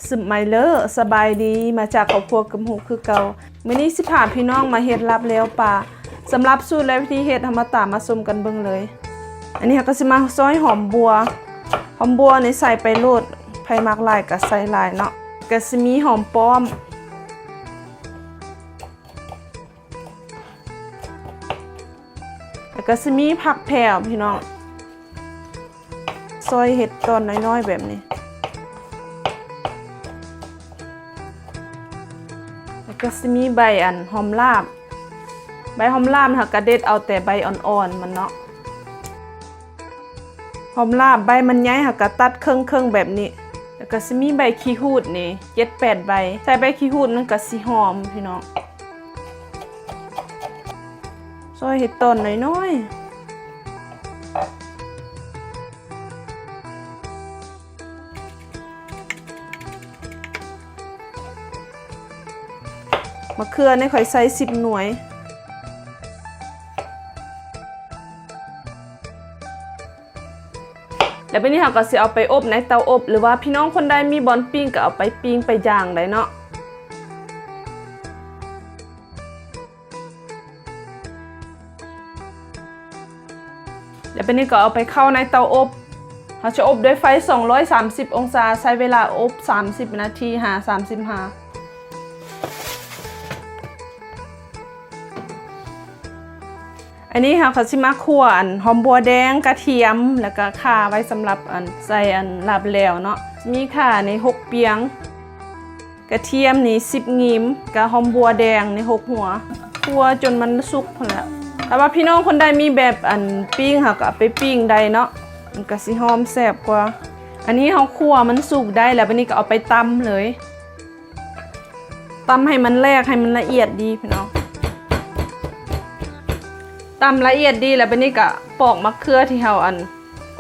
สึมไมเลอร์สบายดีมาจากครอบครัวกำหูคือเก่ามื้อนี้สิพาพี่น้องมาเฮ็ดลาบแล้วปลาสำหรับสูตรและวิธีเฮ็ดมาตามมาชมกันเบิ่งเลยอันนี้ก็สิมาซอยหอมบัวนี่ใส่ไปโลดไผมักหลายก็ใส่หลายเนาะก็สิมีหอมป้อมแล้วก็สิมีผักแผ่วพี่น้องซอยเห็ดตอนน้อยๆแบบนี้แล้วก็สิมีใบหอมลาบใบหอมลาบค่ะกระเด็ดเอาแต่ใบอ่อนๆมันเนาะหอมลาบใบมันใหญ่ค่ะก็ตัดครึ่งๆแบบนี้แล้วก็สิมีใบขี้หูดนี่ 7-8 ใบใส่ใบขี้หูดมันก็สิหอมพี่น้องซอยเห็ดตอนน้อยๆมะเขือนี่ค่อยใส่10 หน่วยแล้วเป็นนี้เราก็สิเอาไปอบในเตาอบหรือว่าพี่น้องคนใดมีบอนปิ้งก็เอาไปปิ้งไปย่างได้เนาะแล้วเป็นนี้ก็เอาไปเข้าในเตาอบเราจะอบด้วยไฟ230 องศาใช้เวลาอบ30 นาที35อันนี้ค่ะเขาสิมาคั่วหอมบัวแดงกระเทียมแล้วก็ข่าไว้สำหรับใส่ลาบแล้วเนาะมีข่าใน6 เปียงกระเทียมนี่10 งิมกับหอมบัวแดงใน6 หัวคั่วจนมันสุกพอแล้วแต่ว่าพี่น้องคนใดมีแบบปิ้งค่ะก็ไปปิ้งได้เนาะมันก็สิหอมแซ่บกว่าอันนี้เขาคั่วมันสุกได้แล้วบัดนี้ก็เอาไปตำเลยตำให้มันแหลกให้มันละเอียดดีพี่น้องตำละเอียดดีแล้วเป็นนี่ก็ปอกมะเขือที่เรา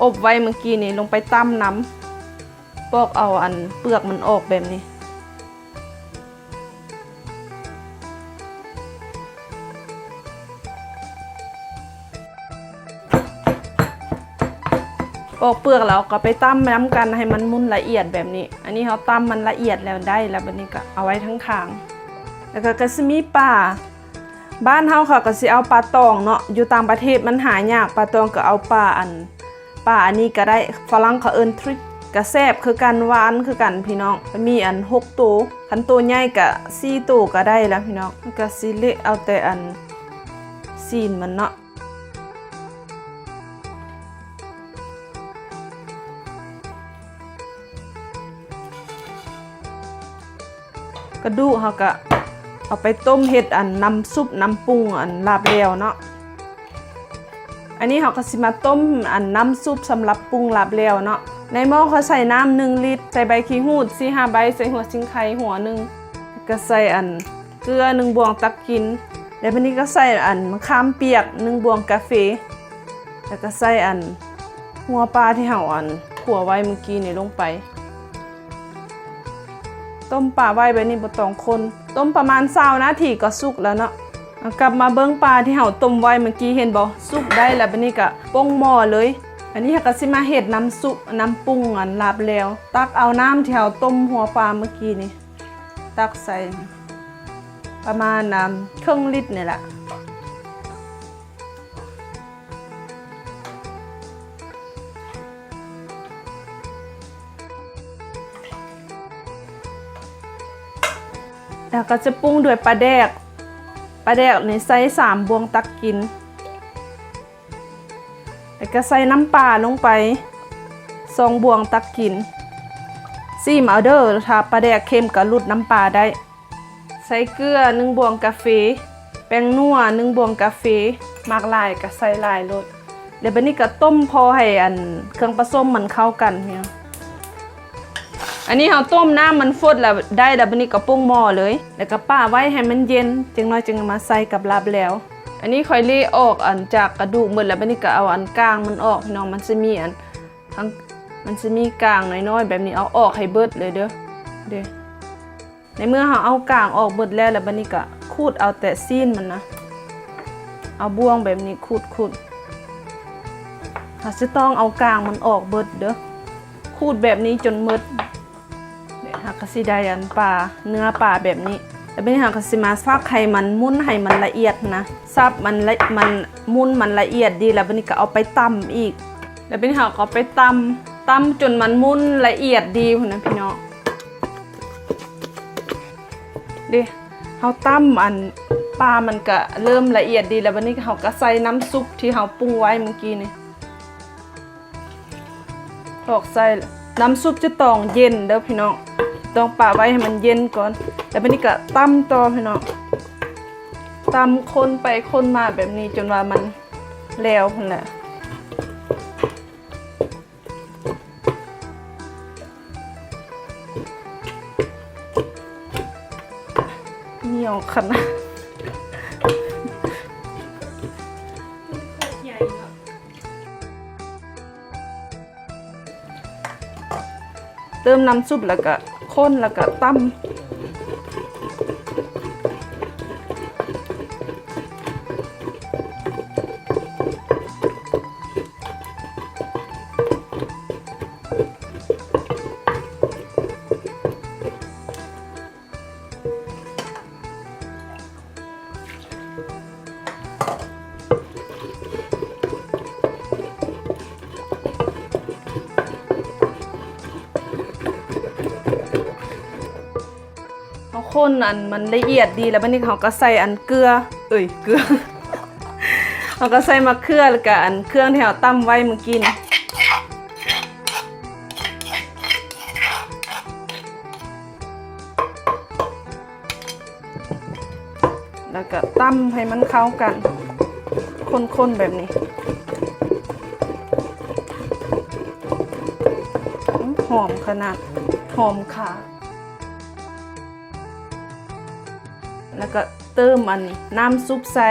อบไว้เมื่อกี้นี่ลงไปตำน้ำปอกเอาเปลือกมันออกแบบนี้ปอกเปลือกแล้วก็ไปตำน้ำกันให้มันมุนละเอียดแบบนี้อันนี้เขาตำมันละเอียดแล้วได้แล้วเป็นนี่ก็เอาไว้ทั้งข้างแล้วก็กระมีป่าบ้านเฮาค่ะก็สิเอาปลาตองเนาะอยู่ต่างประเทศมันหายากปลาตองก็เอาปลาอันนี้ก็ได้ฝรั่งเขาเอิ้นทริกก็แซ่บคือกันหวานคือกันพี่น้องมี6 ตัวคันตัวใหญ่ก็4 ตัวก็ได้แล้วพี่น้องมันก็สิเละเอาแต่ซีนมันเนาะกระดูกเฮาก็เอาไปต้มเห็ดน้ำซุปน้ำปรุงลาบแล้วเนาะอันนี้เขาก็สิมาต้มน้ำซุปสำหรับปรุงลาบแล้วเนาะในหม้อเขาใส่น้ำ1 ลิตรใส่ใบขี้หูด4-5 ใบใส่หัวชิงไข่หัวหนึ่งก็ใส่เกลือ1 บวงตักกินแล้ววันนี้ก็ใส่มะขามเปียก1 บวงกาแฟแล้วก็ใส่หัวปลาที่เราคั่วไว้เมื่อกี้นี่ลงไปต้มปลาไว้แบบนี้บ่ต้องคนต้มประมาณ20 นาทีก็สุกแล้วเนาะกลับมาเบิ่งปลาที่เฮาต้มไว้เมื่อกี้เห็นบ่สุกได้แล้วบัดนี้ก็ป้งหม้อเลยอันนี้ก็สิมาเฮ็ดน้ำซุปน้ำปรุงลาบแล้วตักเอาน้ำที่เฮาต้มหัวปลาเมื่อกี้นี่ตักใส่ประมาณครึ่งลิตรนี่แหละแล้วก็จะปรุงด้วยปลาแดกนี่ใส่3 บวงตักกินแล้วก็ใส่น้ำปลาลงไป2 บวงตักกินซีมเอาเด้อถ้าปลาแดกเค็มก็ลดน้ำปลาได้ใส่เกลือ1 บวงกาแฟแป้งนัว1 บวงกาแฟมากหลายก็ใส่หลายโลดเดี๋ยวบัดนี้ก็ต้มพอให้เครื่องผสมมันเข้ากันเนี่ยอันนี้เราต้มน้ำมันฟดแล้วได้แล้วบัดนี้ก็ปรุงหม้อเลยแล้วก็ป้าไว้ให้มันเย็นจังน้อยจึงมาใส่กับลาบแล้วอันนี้ค่อยเละออกจากกระดูกหมดแล้วบัดนี้ก็เอากลางมันออกพี่น้องมันจะมีทั้งมันจะมีกลางน้อยๆแบบนี้เอาออกให้เบิดเลยเด้อในเมื่อเราเอากลางออกเบิดแล้วบัดนี้ก็ขูดเอาแต่ซีนมันนะเอาบ่วงแบบนี้ขูดเราจะต้องเอากลางมันออกเบิดเด้อขูดแบบนี้จนหมด ก็สิได้อันปลาเนื้อปลาแบบนี้แล้วบัดนี้เราก็สิมาฟักให้มันมุนให้มันละเอียดนะซับมันมุนมันละเอียดดีแล้วบัดนี้ก็เอาไปตำอีกแล้วบัดนี้เราก็เอาไปตำจนมันมุนละเอียดดีพุ่นนะพี่น้องดิเฮาตำอันปลามันก็เริ่มละเอียดดีแล้วบัดนี้เฮาก็ใส่น้ำซุปที่เฮาปรุงไว้เมื่อกี้นี่ตอกใส่น้ำซุปจะต้องเย็นเด้อพี่น้องต้องปะไว้ให้มันเย็นก่อนแล้วบัดนี้ก็ตำต่อพี่น้องตำคนไปคนมาแบบนี้จนว่ามันแล้วพุ่นแหละเหนียวขนาดเติมน้ำซุปแล้วก็ข้นแล้วก็ตำข้นอันมันละเอียดดีแล้วบัดนี้เขาก็ใส่อันเกลือเกลือ เขาก็ใส่มะเขือแล้วก็อันเครื่องที่เราตำไว้เมื่อกี้นี่แล้วก็ตำให้มันเข้ากันคนๆแบบนี้หอมขนาดหอมค่ะแล้วก็เติมอันน้ำซุปใส่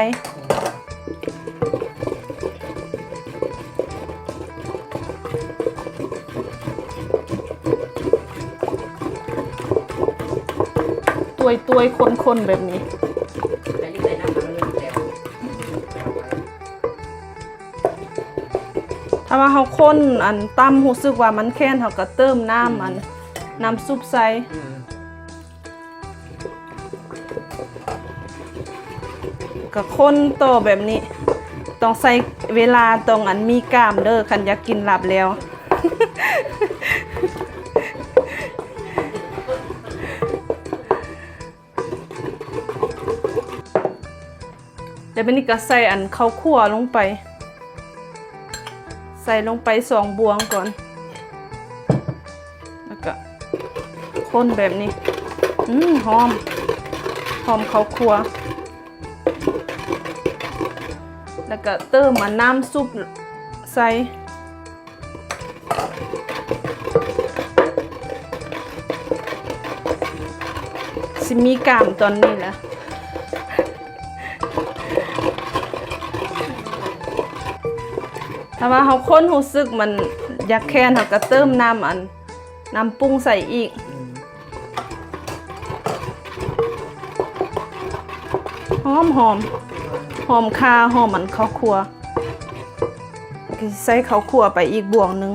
ตัวคนๆแบบนี้ถ้าว่าเขาข้นอันตำรู้สึกว่ามันแค้นเขาก็เติมน้ำซุปใส่ก็ข้นต่อแบบนี้ต้องใส่เวลาตรงอันมีกล้ามเด้อคันอยากกินลาบแล้วเดี๋ยวบัดนี้ก็ใส่อันข้าวคั่วลงไปใส่ลงไป2 บวงก่อนแล้วก็คนแบบนี้หอมข้าวคั่วแล้วก็เติมน้ำซุปใส่สิมีกล้ามตอนนี้แหละถ้าว่าเขาค้นรู้สึกมันอยากแค้นเขาก็เติมน้ำปรุงใส่อีกหอมคาหอมมันข้าวคั่วใส่ข้าวคั่วไปอีกบวงหนึ่ง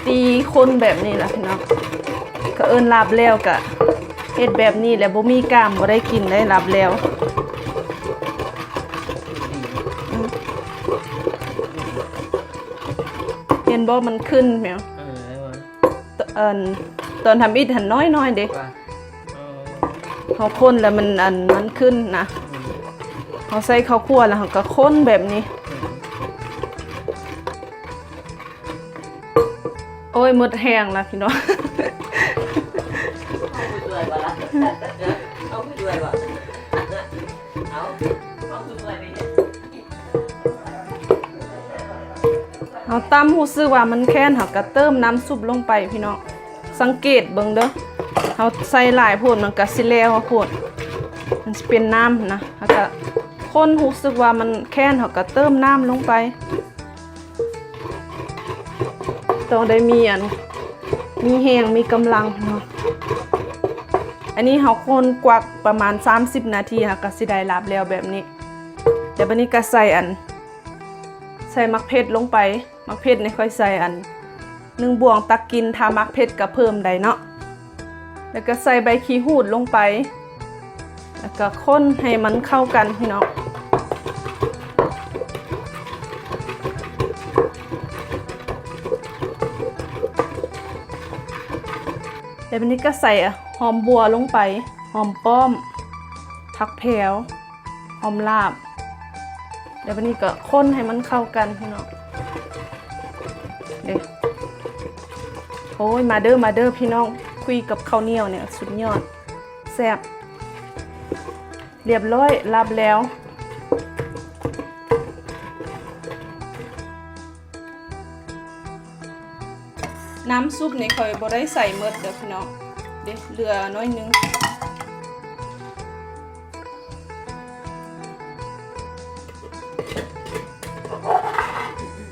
ตีคนแบบนี้แหละพี่น้องก็เอิ้นลาบแล้วกะเฮ็ดแบบนี้แหละบ่มีกล้ามบ่ได้กินได้ลาบแล้วเห็นบ่มันขึ้นแมวตอนทำอิฐหันน้อยเด็กเขาค้นแล้วมันขึ้นนะเขาใส่ข้าวคั่วแล้วเขาก็ค้นแบบนี้โอ้ยหมดแห้งแล้วพี่น้องเอาตำรู้สึกว่ามันแค้นเขาก็เติมน้ำซุปลงไปพี่น้องสังเกตเบิ่งเด้อเขาใส่หลายโพดมันก็สิแล้วโพดมันสิเป็นน้ำนะแล้วก็คนรู้สึกว่ามันแค้นเขาก็เติมน้ำลงไปต้องได้มีแห้งมีกำลังเนาะอันนี้เขาคนกวักประมาณ30 นาทีค่ะก็สิได้ลาบแล้วแบบนี้ เดี๋ยวบัดนี้ก็ใส่มักเผ็ดลงไปมักเผ็ดนี่ค่อยใส่1บวงตักกินถ้ามักเผ็ดก็เพิ่มได้เนาะแล้วก็ใส่ใบขี้หูดลงไปแล้วก็คนให้มันเข้ากันพี่น้องเดี๋ยววันนี้ก็ใส่หอมบัวลงไปหอมป้อมผักแพรวหอมลาบเดี๋ยววันนี้ก็คนให้มันเข้ากันพี่น้องเด้โอ้ยมาเด้อพี่น้องคุยกับข้าวเหนียวเนี่ยสุดยอดแซ่บเรียบร้อยลาบแล้วน้ำซุปนี่ค่อยบ่ได้ใส่หมดเด้อพี่น้องเด้เหลือน้อยนึง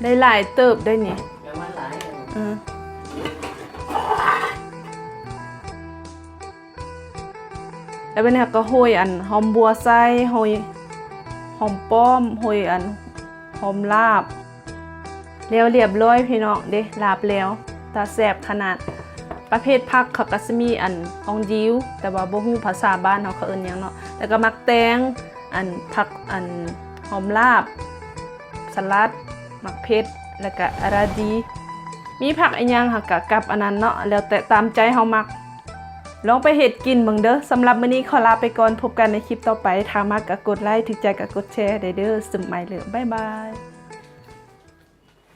ได้หลายเติบได้นี่แล้วเป็นก็โหยหอมบัวใส่โหยหอมป้อมโหยหอมลาบแล้วเรียบร้อยพี่น้องเด้ลาบแล้วตาแซ่บขนาดประเภทผักเขาก็จะมีอองยิ้วแต่ว่าบ่ฮู้ภาษาบ้านเขาเอิ้นหยังเนาะแล้วก็มักแตงผักหอมลาบสลัดมักเผ็ดแล้วก็อาราดีมีผักอีหยังค่ะกับอันนั้นเนาะแล้วแต่ตามใจเฮามักลองไปเฮ็ดกินเบิ่งเด้อสำหรับมื้อนี้ขอลาไปก่อนพบกันในคลิปต่อไปถ้ามักก็กดไลค์ถูกใจก็กดแชร์ได้เด้อสมัยเหลือบ๊ายบาย